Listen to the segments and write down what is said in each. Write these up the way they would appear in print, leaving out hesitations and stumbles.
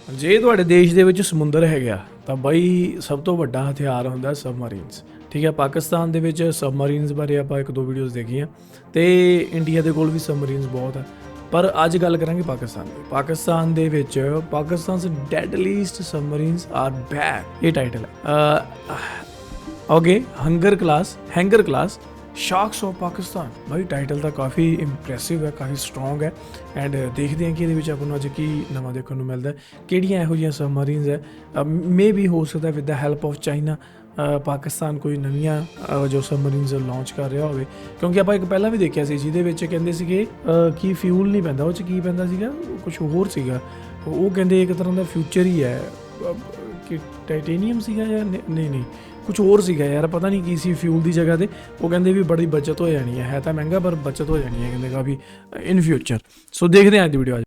ਜੇ ਤੁਹਾਡੇ ਦੇਸ਼ ਦੇ ਵਿੱਚ ਸਮੁੰਦਰ ਹੈਗਾ ਤਾਂ ਬਾਈ ਸਭ ਤੋਂ ਵੱਡਾ ਹਥਿਆਰ ਹੁੰਦਾ ਸਬਮਰੀਨਸ। ਠੀਕ ਹੈ, ਪਾਕਿਸਤਾਨ ਦੇ ਵਿੱਚ ਸਬਮਰੀਨਸ ਬਾਰੇ ਆਪਾਂ ਇੱਕ ਦੋ ਵੀਡੀਓਜ਼ ਦੇਖੀਆਂ ਤੇ ਇੰਡੀਆ ਦੇ ਕੋਲ ਵੀ ਸਬਮਰੀਨਸ ਬਹੁਤ ਹੈ। ਪਰ ਅੱਜ ਗੱਲ ਕਰਾਂਗੇ ਪਾਕਿਸਤਾਨ ਦੀ। ਪਾਕਿਸਤਾਨ ਦੇ ਵਿੱਚ ਪਾਕਿਸਤਾਨਸ ਡੈਡਲੀਸਟ ਸਬਮਰੀਨਸ ਆਰ ਬੈਕ, ਇਹ ਟਾਈਟਲ ਹੈ। Okay, hanger class sharks of Pakistan. Bhai title ਤਾਂ ਕਾਫੀ ਇੰਪ੍ਰੈਸਿਵ ਹੈ, ਕਾਫੀ ਸਟਰੋਂਗ ਹੈ। ਐਂਡ ਦੇਖਦੇ ਹਾਂ ਕਿ ਇਹਦੇ ਵਿੱਚ ਆਪਾਂ ਨੂੰ ਅੱਜ ਕੀ ਨਵਾਂ ਦੇਖਣ ਨੂੰ ਮਿਲਦਾ, ਕਿਹੜੀਆਂ ਇਹੋ ਜਿਹੀਆਂ ਸਬਮਰੀਨਸ ਹੈ। ਮੇ ਵੀ ਹੋ ਸਕਦਾ with the help of China Pakistan ਕੋਈ ਨਵੀਆਂ ਜੋ ਸਬਮਰੀਨਸ ਲਾਂਚ ਕਰ ਰਿਹਾ ਹੋਵੇ, ਕਿਉਂਕਿ ਆਪਾਂ ਇੱਕ ਪਹਿਲਾਂ ਵੀ ਦੇਖਿਆ ਸੀ ਜਿਹਦੇ ਵਿੱਚ ਕਹਿੰਦੇ ਸੀਗੇ ਕਿ ਫਿਊਲ ਨਹੀਂ ਪੈਂਦਾ, ਉਹ 'ਚ ਕੀ ਪੈਂਦਾ ਸੀਗਾ, ਕੁਝ ਹੋਰ ਸੀਗਾ। ਉਹ ਕਹਿੰਦੇ ਇੱਕ ਤਰ੍ਹਾਂ ਦਾ ਫਿਊਚਰ ਹੀ ਹੈ ਕਿ ਟਾਈਟੇਨੀਅਮ ਸੀਗਾ ਜਾਂ ਨਹੀਂ ਕੁਝ ਹੋਰ ਸੀਗਾ ਯਾਰ, ਪਤਾ ਨਹੀਂ ਕੀ ਸੀ ਫਿਊਲ ਦੀ ਜਗ੍ਹਾ 'ਤੇ। ਉਹ ਕਹਿੰਦੇ ਵੀ ਬੜੀ ਬੱਚਤ ਹੋ ਜਾਣੀ ਹੈ ਤਾਂ ਮਹਿੰਗਾ ਪਰ ਬੱਚਤ ਹੋ ਜਾਣੀ ਹੈ ਕਹਿੰਦੇ ਕਾਫੀ ਇਨ ਫਿਊਚਰ। ਸੋ ਦੇਖਦੇ ਹਾਂ ਅੱਜ ਦੀ ਵੀਡੀਓ।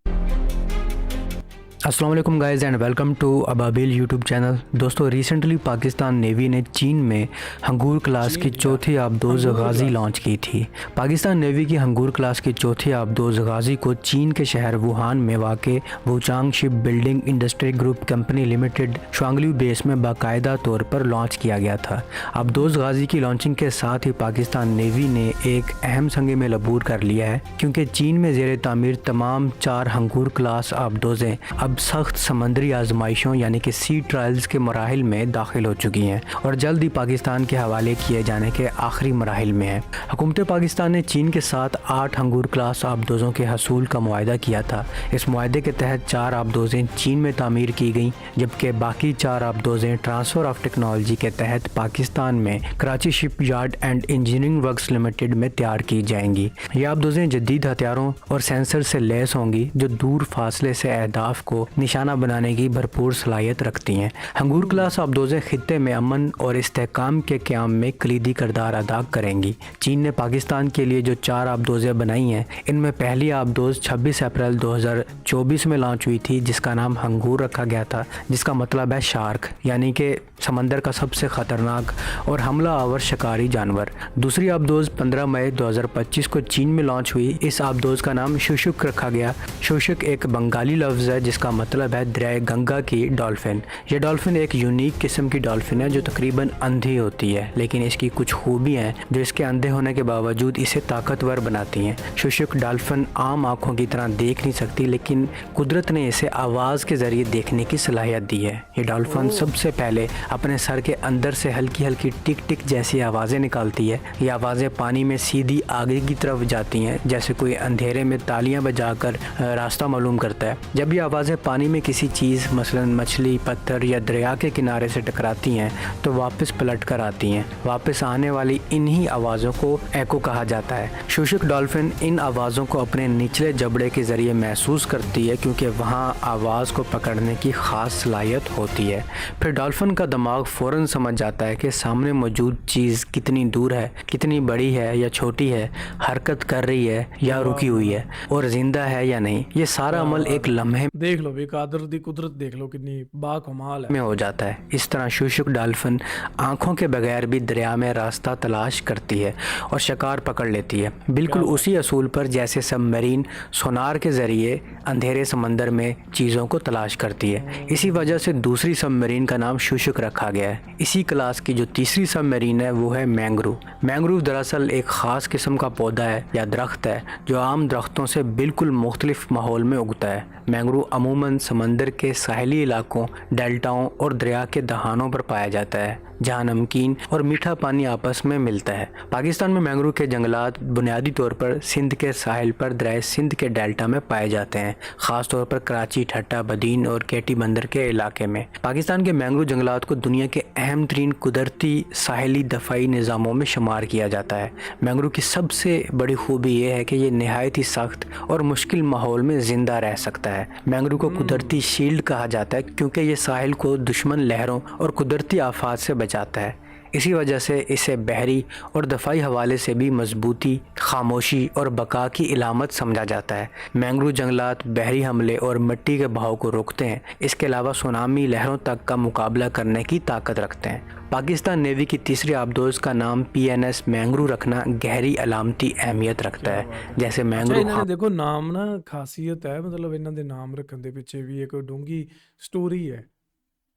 अस्सलाम वालेकुम guys and welcome to Ababeel YouTube channel. दोस्तों, रिसेंटली पाकिस्तान नेवी ने चीन में हंगूर क्लास की चौथी आबदोज़ गाज़ी लॉन्च की थी। पाकिस्तान नेवी की हंगूर क्लास की चौथी आबदोज़ गाज़ी को चीन के शहर वुहान में वाक़ Wuchang ship building industry group company limited Shuangliu base में बाकायदा तौर पर लॉन्च किया गया था। आबदोज़ गाज़ी की लॉन्चिंग के साथ ही पाकिस्तान नेवी ने एक अहम संग में लबूर कर लिया है, क्योंकि चीन में ज़ेर तामीर तमाम 4 हंगूर क्लास आबदोज़ें अब सख्त समंदरी आजमाइशों यानी कि सी ट्रायल्स के मराहिल में दाखिल हो चुकी हैं और जल्द ही पाकिस्तान के हवाले किए जाने के आखिरी मराहिल में है। हुकूमत पाकिस्तान ने चीन के साथ 8 हंगूर क्लास आबदोज़ों के हसूल का मुआहदा किया था। इस मुआहदे के तहत 4 आबदोज़ें चीन में तामीर की गईं, जबकि बाकी 4 आबदोज़ें ट्रांसफ़र ऑफ टेक्नोलॉजी के तहत पाकिस्तान में Karachi ship yard and engineering works limited में तैयार की जाएंगी। ये आबदोज़ें जदीद हथियारों और सेंसर से लैस होंगी जो दूर फासले से अहदाफ को निशाना बनाने की भरपूर सलाहियत रखती हैं। हंगूर क्लास आबदोज़ें खित्ते में अमन और इस्तेहकाम के क़याम में कलीदी किरदार अदा करेंगी। चीन ने पाकिस्तान के लिए जो 4 आबदोज़ें बनाई हैं, इनमें पहली आबदोज़ 26 अप्रैल 2024 में लॉन्च हुई थी, जिसका नाम हंगूर रखा गया था, जिसका मतलब है शार्क, यानी कि समंदर का सबसे ख़तरनाक और हमला आवर शिकारी जानवर। दूसरी आबदोज़ 15 मई 2025 को चीन में लॉन्च हुई। इस आबदोज़ का नाम शुशुक रखा गया। शुशुक एक बंगाली लफ्ज़ है जिसका मतलब है दरियाए गंगा की डॉल्फिन। यह डॉल्फिन एक यूनिक किस्म की डॉल्फिन है जो तकरीबन अंधी होती है, लेकिन इसकी कुछ खूबियाँ हैं जो इसके अंधे होने के बावजूद इसे ताकतवर बनाती हैं। शुशुक डॉल्फिन आम आँखों की तरह देख नहीं सकती, लेकिन कुदरत ने इसे आवाज़ के ज़रिए देखने की सलाहियत दी है। ये डॉल्फिन सबसे पहले अपने सर के अंदर से हल्की हल्की टिक टिक जैसी आवाज़ें निकालती है। ये आवाज़ें पानी में सीधी आगे की तरफ जाती हैं, जैसे कोई अंधेरे में तालियां बजाकर रास्ता मालूम करता है। जब ये आवाज़ें पानी में किसी चीज़ मसलन मछली, पत्थर या दरिया के किनारे से टकराती हैं तो वापस पलट कर आती हैं। वापस आने वाली इन्हीं आवाज़ों को एको कहा जाता है। शुशुक डॉल्फिन इन आवाज़ों को अपने निचले जबड़े के ज़रिए महसूस करती है, क्योंकि वहाँ आवाज़ को पकड़ने की ख़ास सलाहियत होती है। फिर डॉल्फिन का दिमाग फ़ौरन समझ जाता है कि सामने मौजूद चीज़ कितनी दूर है, कितनी बड़ी है या छोटी है, हरकत कर रही है या रुकी हुई है, और ज़िंदा है या नहीं। ये सारा अमल एक लम्हे देख लो भी कादर दी कुदरत देख लो कितनी बाकमाल है में हो जाता है। इस तरह शुशुक डॉल्फिन आंखों के बगैर भी दरिया में रास्ता तलाश करती है और शिकार पकड़ लेती है, बिल्कुल उसी असूल पर जैसे सबमरीन सोनार के ज़रिए अंधेरे समंदर में चीज़ों को तलाश करती है। इसी वजह से दूसरी सबमरीन का नाम शुशुक रखा गया है। इसी क्लास की जो तीसरी सबमरीन है वो है मैंग्रोव। मैंग्रोव दरअसल एक ख़ास किस्म का पौधा है या दरख्त है जो आम दरख्तों से बिल्कुल मुख्तलिफ माहौल में उगता है। मैंग्रोव अमूमन समंदर के साहिली इलाकों, डेल्टाओं और दरिया के दहानों पर पाया जाता है, जहाँ नमकीन और मीठा पानी आपस में मिलता है। पाकिस्तान में मैंग्रोव के जंगलात बुनियादी तौर पर सिंध के साहिल पर दरियाए सिंध के डेल्टा में पाए जाते हैं, ख़ास तौर पर कराची, ठट्टा, बदीन और केटी बंदर के इलाके में। पाकिस्तान के मैंग्रोव जंगलात को दुनिया के अहम तरीन कुदरती साहिली दफ़ाई निज़ामों में शुमार किया जाता है। मैंग्रोव की सबसे बड़ी खूबी यह है कि ये नहायत ही सख्त और मुश्किल माहौल में ज़िंदा रह सकता है। मैंग्रोव को कुदरती शील्ड कहा जाता है, क्योंकि ये साहिल को दुश्मन लहरों और कुदरती आफात से बचाता है। इसी वजह से इसे बहरी और दफाई हवाले से भी मजबूती, खामोशी और बका की इलामत समझा जाता है। मैंग्रोव जंगलात बहरी हमले और मिट्टी के बहाव को रोकते हैं। इसके अलावा सुनामी लहरों तक का मुकाबला करने की ताकत रखते हैं। पाकिस्तान नेवी की तीसरी आबदोज का नाम PNS मैंग्रोव रखना गहरी अलामती अहमियत रखता है। जैसे ਅੱਛਾ मैंग्रोव ਇਹਨਾਂ ਨੇ ਦੇਖੋ ਨਾਮ ਨਾ ਖਾਸੀਅਤ ਹੈ, ਮਤਲਬ ਇਹਨਾਂ ਦੇ ਨਾਮ ਰੱਖਣ ਦੇ ਪਿੱਛੇ ਵੀ ਇੱਕ ਡੂੰਘੀ ਸਟੋਰੀ ਹੈ।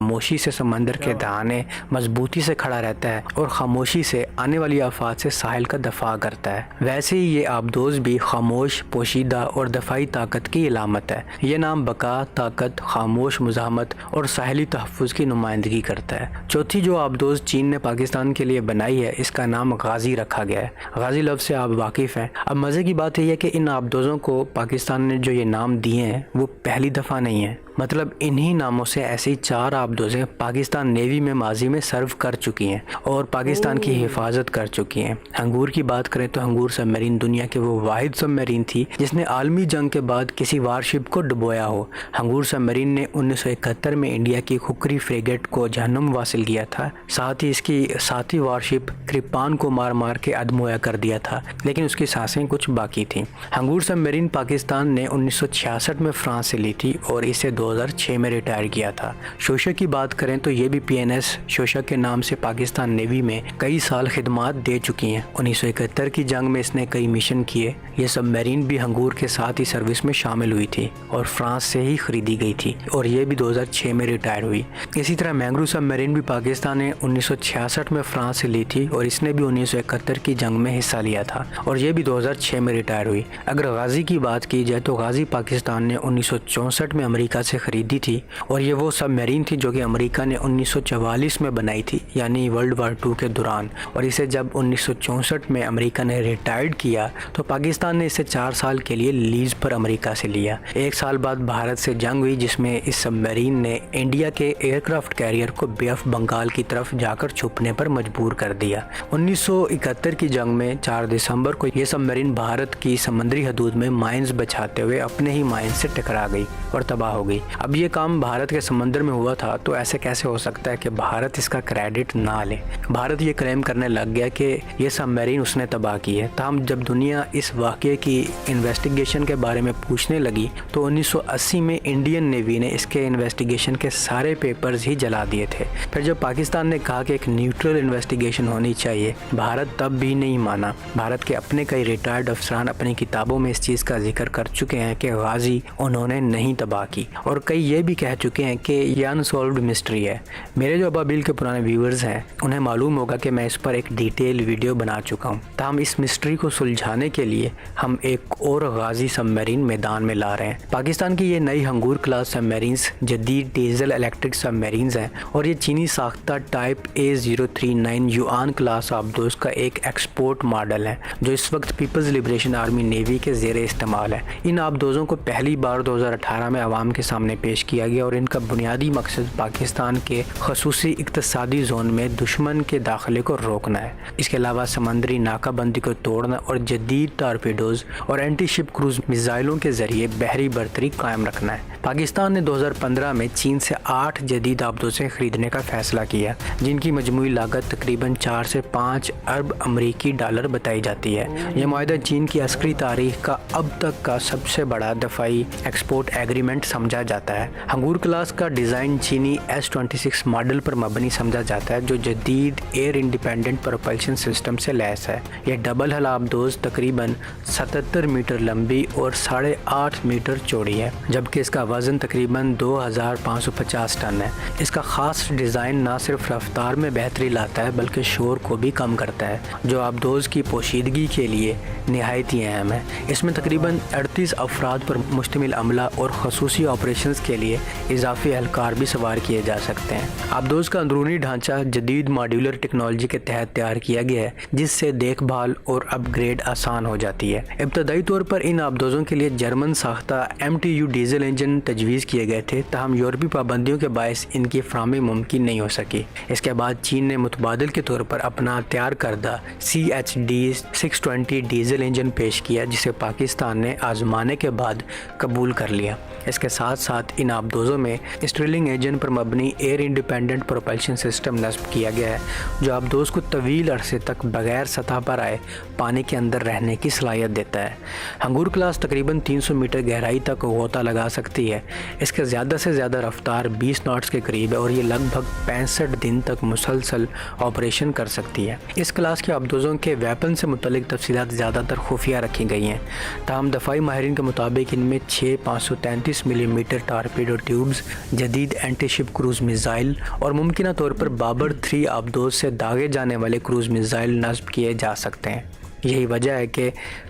खामोशी से समंदर के दहाने मजबूती से खड़ा रहता है और खामोशी से आने वाली आफात से साहिल का दफा करता है। वैसे ही ये आबदोज भी खामोश, पोशीदा और दफाई ताकत की इलामत है। ये नाम बका, ताकत, खामोश मुजाहमत और साहली तहफ़्फ़ुज़ की नुमाइंदगी करता है। चौथी जो आबदोज चीन ने पाकिस्तान के लिए बनाई है, इसका नाम गाजी रखा गया है। गाजी लफ्ज़ से आप वाकिफ़ हैं। अब मज़े की बात यह है कि इन आबदोज़ों को पाकिस्तान ने जो ये नाम दिए हैं वो पहली दफ़ा नहीं है, मतलब इन्हीं नामों से ऐसी 4 आबदोज़ें पाकिस्तान नेवी में माजी में सर्व कर चुकी हैं और पाकिस्तान की हिफाजत कर चुकी हैं। हंगूर की बात करें तो हंगूर सबमरीन दुनिया के वो वाहिद सबमरीन थी जिसने आलमी जंग के बाद किसी वारशिप को डुबोया हो। हंगूर सबमरीन ने 1971 में इंडिया की खुकरी फ्रेगेट को जहन्नुम वासिल किया था। साथ ही इसकी साथी वारशिप क्रिपान को मार मार के अदमोया कर दिया था, लेकिन उसकी सांसें कुछ बाकी थीं। हंगूर सबमरीन पाकिस्तान ने 1966 में फ्रांस से ली थी और इसे 2006 में रिटायर किया था। शोशक की बात करें तो ये भी PNS शोशक के नाम से पाकिस्तान नेवी में कई साल खिदमात दे चुकी हैं। 1971 की जंग में इसने कई मिशन किए। ये सबमरीन भी हंगूर के साथ ही सर्विस में शामिल हुई थी और फ्रांस से ही खरीदी गई थी और ये भी 2006 में रिटायर हुई। इसी तरह मैंग्रोव सबमरीन भी पाकिस्तान ने 1966 में फ्रांस से ली थी और इसने भी 1971 की जंग में हिस्सा लिया था और ये भी 2006 में रिटायर हुई। अगर गाजी की बात की जाए तो गाजी पाकिस्तान ने 1964 में अमेरिका से खरीदी थी और ये वो सबमरीन थी जो कि अमेरिका ने 1944 में बनाई थी, यानी वर्ल्ड वार 2 के दौरान। और इसे जब 1964 में अमेरिका ने रिटायर्ड किया तो पाकिस्तान ने इसे 4 साल के लिए लीज पर अमेरिका से लिया। 1 साल बाद भारत से जंग हुई जिसमें इस सबमरीन ने इंडिया के एयरक्राफ्ट कैरियर को बे ऑफ बंगाल की तरफ जाकर छुपने पर मजबूर कर दिया। 1971 की जंग में 4 दिसंबर को यह सबमरीन भारत की समंदरी हदूद में माइंस बचाते हुए अपने ही माइंस से टकरा गई और तबाह हो गई। अब ये काम भारत के समंदर में हुआ था तो ऐसे कैसे हो सकता है कि भारत इसका क्रेडिट ना ले। भारत ये क्लेम करने लग गया कि ये सबमरीन उसने तबाह की है। तमाम जब दुनिया इस वाक़े की इन्वेस्टिगेशन के बारे में पूछने लगी तो 1980 में इंडियन नेवी ने इसके इन्वेस्टिगेशन के सारे पेपर्स ही जला दिए थे। फिर जब पाकिस्तान ने कहा कि एक न्यूट्रल इन्वेस्टिगेशन होनी चाहिए, भारत तब भी नहीं माना। भारत के अपने कई रिटायर्ड अफसरान अपनी किताबों में इस चीज़ का जिक्र कर चुके हैं कि गाजी उन्होंने नहीं तबाह की और कई ये भी कह चुके हैं कि यह अनसॉल्व्ड मिस्ट्री है। मेरे जो अबाबिल के पुराने व्यूअर्स हैं उन्हें मालूम होगा कि मैं इस पर एक डिटेल वीडियो बना चुका हूँ। ताहम इस मिस्ट्री को सुलझाने के लिए हम एक और गाजी सबमरीन मैदान में ला रहे हैं। पाकिस्तान की ये नई हंगूर क्लास सबमरीन्स जदीद डीजल इलेक्ट्रिक सबमरीन्स हैं और ये चीनी साख्ता टाइप A039 युआन क्लास आबदोज का एक एक्सपोर्ट मॉडल है जो इस वक्त पीपल्स लिबरेशन आर्मी नेवी के ज़ेर इस्तेमाल है। इन आबदोज़ों को पहली बार 2018 में आवाम के सामने पेश किया गया और इनका बुनियादी मकसद पाकिस्तान के खसूसी इक्तसादी जोन में दुश्मन के दाखिले को रोकना है। इसके अलावा समंदरी नाकाबंदी को तोड़ना और जदीद टारपीडोज और एंटी शिप क्रूज मिसाइलों के ज़रिए बहरी बर्तरी कायम रखना है। पाकिस्तान ने 2015 में चीन से 8 जदीद आबदोज़ें खरीदने का फैसला किया जिनकी मजमूई लागत तकरीबन 4 से 5 अरब अमरीकी डॉलर बताई जाती है। यह मुआहदा चीन की अस्करी तारीख का अब तक का सबसे बड़ा दफाई एक्सपोर्ट एग्रीमेंट समझा जाता है। हंगूर क्लास का डिज़ाइन चीनी S-26 मॉडल पर मबनी समझा जाता है जो जदीद एयर इंडिपेंडेंट प्रोपल्शन सिस्टम से लैस है। यह डबल हल आबदोज तकरीबन 77 मीटर लंबी और 8.5 मीटर चौड़ी है जबकि इसका वज़न तकरीबन 2550 टन है। इसका ख़ास डिज़ाइन न सिर्फ रफ्तार में बेहतरी लाता है बल्कि शोर को भी कम करता है जो आबदोज की पोशीदगी के लिए नहायत ही अहम है। इसमें तकरीबन 38 अफराद पर मुश्तमिल अमला और खसूसी ऑपरेशंस के लिए इजाफी एहलकार भी सवार किए जा सकते हैं। आबदोज का अंदरूनी ढांचा जदीद मॉड्यूलर टेक्नोलॉजी के तहत तैयार किया गया है जिससे देखभाल और अपग्रेड आसान हो जाती है। इब्तदाई तौर पर इन आबदोज़ों के लिए जर्मन साख्ता MTU डीजल इंजन तजवीज़ किए गए थे, ताहम यूरोपीय पाबंदियों के बायस इनकी फराहमी मुमकिन नहीं हो सकी। इसके बाद चीन ने मुतबादिल के तौर पर अपना तैयार करदा CHD 620 डीजल इंजन पेश किया जिसे पाकिस्तान ने आजमाने के बाद कबूल कर लिया। इसके साथ साथ इन आबदोज़ों में स्ट्रिलिंग इंजन पर मबनी एयर इंडिपेंडेंट प्रोपल्शन सिस्टम नस्ब किया गया है, जो आबदोज़ को तवील अरसे तक बगैर सतह पर आए पानी के अंदर रहने की सलाहियत देता है। हंगूर क्लास तकरीबन 300 मीटर गहराई तक गोता लगा सकती है। इसके ज़्यादा से ज़्यादा रफ्तार 20 नॉट्स के करीब है और ये लगभग 65 दिन तक मुसलसल ऑपरेशन कर सकती है। इस क्लास के आबदोज़ों के वेपन से मुतल्लिक तफसीलात ज़्यादातर खुफिया रखी गई हैं। ताहम दफाई माहिरीन के मुताबिक इनमें 6 533 मिलीमीटर टारपीडो ट्यूब्स, जदीद एंटी शिप क्रूज़ मिज़ाइल और मुमकिन तौर पर बाबर 3 आबदोज़ से दागे जाने वाले क्रूज़ मिज़ाइल नस्ब किए जा सकते हैं। यही वजह है कि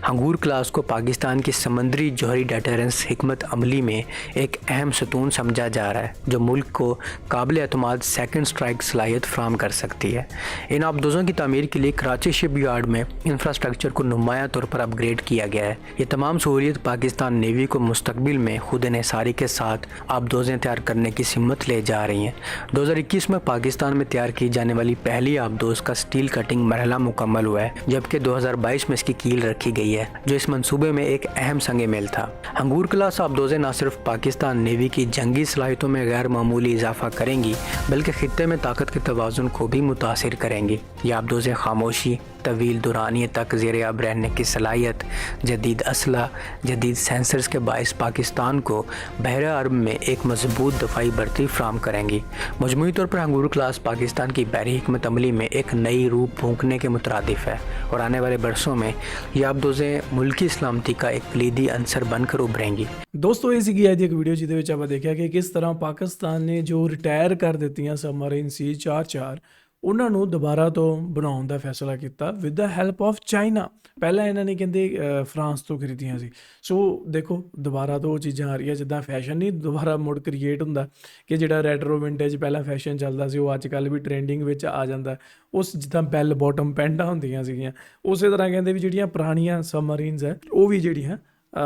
हंगूर क्लास को पाकिस्तान की समंदरी जौहरी डेटरेंस हिकमत अमली में एक अहम सतून समझा जा रहा है, जो मुल्क को काबिल एतमाद सेकंड स्ट्राइक सलाहियत फराहम कर सकती है। इन आबदोज़ों की तामीर के लिए कराची शिप यार्ड में इंफ्रास्ट्रक्चर को नुमाया तौर पर अपग्रेड किया गया है। ये तमाम सहूलियत पाकिस्तान नेवी को मुस्तकबिल में खुद इन्हिसारी के साथ आबदोज़ें तैयार करने की सिमत ले जा रही हैं। 2021 में पाकिस्तान में तैयार की जाने वाली पहली आबदोज़ का स्टील कटिंग मरहला मुकम्मल हुआ है, जबकि 2022 में इसकी कील रखी गई है, जो इस मंसूबे में एक अहम संग मेल था। हंगूर क्लास आबदोज़ें न सिर्फ पाकिस्तान नेवी की जंगी सलाहियतों में गैर मामूली इजाफा करेंगी, बल्कि खित्ते में ताकत के तवाज़ुन को भी मुतासिर करेंगी। ये आबदोज़ें खामोशी, तवील दुरानिये तक ज़ेर आब रहने की सलाहियत, जदीद असला, जदीद सेंसर्स के बाइस पाकिस्तान को बहरे अरब में एक मजबूत दफाई बर्ती फ्राहम करेंगी। मजमूई तौर पर हंगूर क्लास पाकिस्तान की बहरी हिकमत अमली में एक नई रूप फूंकने के मुतरादिफ है और आने वाले बरसों में ये आबदोज़ें मुल्की सलामती का एक कलीदी अंसर बनकर उभरेंगी। ਦੋਸਤੋ ਇਹ ਸੀਗੀ ਅੱਜ ਦੀ ਇੱਕ ਵੀਡੀਓ ਜਿਹਦੇ ਵਿੱਚ ਆਪਾਂ ਦੇਖਿਆ ਕਿ ਕਿਸ ਤਰ੍ਹਾਂ ਪਾਕਿਸਤਾਨ ਨੇ ਜੋ ਰਿਟਾਇਰ ਕਰ ਦਿੱਤੀਆਂ ਸਬਮਰੀਨ C-44 ਉਹਨਾਂ ਨੂੰ ਦੁਬਾਰਾ ਤੋਂ ਬਣਾਉਣ ਦਾ ਫੈਸਲਾ ਕੀਤਾ with the help of China. ਪਹਿਲਾਂ ਇਹਨਾਂ ਨੇ ਕਹਿੰਦੇ ਫਰਾਂਸ ਤੋਂ ਖਰੀਦੀਆਂ ਸੀ। ਸੋ ਦੇਖੋ ਦੁਬਾਰਾ ਤੋਂ ਉਹ ਚੀਜ਼ਾਂ ਆ ਰਹੀਆਂ, ਜਿੱਦਾਂ ਫੈਸ਼ਨ ਨਹੀਂ ਦੁਬਾਰਾ ਮੁੜ ਕ੍ਰੀਏਟ ਹੁੰਦਾ ਕਿ ਜਿਹੜਾ ਰੈਟਰੋ ਵਿੰਟੇਜ ਪਹਿਲਾਂ ਫੈਸ਼ਨ ਚੱਲਦਾ ਸੀ ਉਹ ਅੱਜ ਕੱਲ੍ਹ ਵੀ ਟ੍ਰੈਂਡਿੰਗ ਵਿੱਚ ਆ ਜਾਂਦਾ। ਉਸ ਜਿੱਦਾਂ ਬੈਲ ਬੋਟਮ ਪੈਂਟਾਂ ਹੁੰਦੀਆਂ ਸੀਗੀਆਂ, ਉਸੇ ਤਰ੍ਹਾਂ ਕਹਿੰਦੇ ਵੀ ਜਿਹੜੀਆਂ ਪੁਰਾਣੀਆਂ ਸਬਮਰੀਨਸ ਹੈ ਉਹ ਵੀ ਜਿਹੜੀਆਂ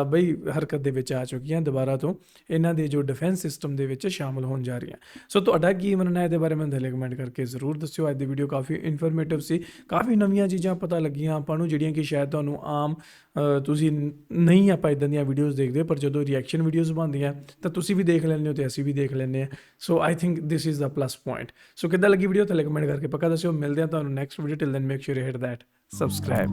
ਬਈ ਹਰਕਤ ਦੇ ਵਿੱਚ ਆ ਚੁੱਕੀਆਂ, ਦੁਬਾਰਾ ਤੋਂ ਇਹਨਾਂ ਦੇ ਜੋ ਡਿਫੈਂਸ ਸਿਸਟਮ ਦੇ ਵਿੱਚ ਸ਼ਾਮਲ ਹੋਣ ਜਾ ਰਹੀਆਂ। ਸੋ ਤੁਹਾਡਾ ਕੀ ਮੰਨਣਾ ਇਹਦੇ ਬਾਰੇ ਮੈਨੂੰ ਥੱਲੇ ਕਮੈਂਟ ਕਰਕੇ ਜ਼ਰੂਰ ਦੱਸਿਓ। ਅੱਜ ਦੀ ਵੀਡੀਓ ਕਾਫੀ ਇਨਫੋਰਮੇਟਿਵ ਸੀ, ਕਾਫੀ ਨਵੀਆਂ ਚੀਜ਼ਾਂ ਪਤਾ ਲੱਗੀਆਂ ਆਪਾਂ ਨੂੰ ਜਿਹੜੀਆਂ ਕਿ ਸ਼ਾਇਦ ਤੁਹਾਨੂੰ ਆਮ ਤੁਸੀਂ ਨਹੀਂ ਆਪਾਂ ਇੱਦਾਂ ਦੀਆਂ ਵੀਡੀਓਜ਼ ਦੇਖਦੇ, ਪਰ ਜਦੋਂ ਰਿਐਕਸ਼ਨ ਵੀਡੀਓਜ਼ ਬਣਦੀਆਂ ਤਾਂ ਤੁਸੀਂ ਵੀ ਦੇਖ ਲੈਂਦੇ ਹੋ ਤੇ ਅਸੀਂ ਵੀ ਦੇਖ ਲੈਂਦੇ ਹਾਂ। So I think this is the plus point. ਸੋ ਕਿੱਦਾਂ ਲੱਗੀ ਵੀਡੀਓ ਥੱਲੇ ਕਮੈਂਟ ਕਰਕੇ ਪੱਕਾ ਦੱਸਿਓ। ਮਿਲਦੇ ਹਾਂ ਤੁਹਾਨੂੰ next video. Till then make sure you hit that subscribe.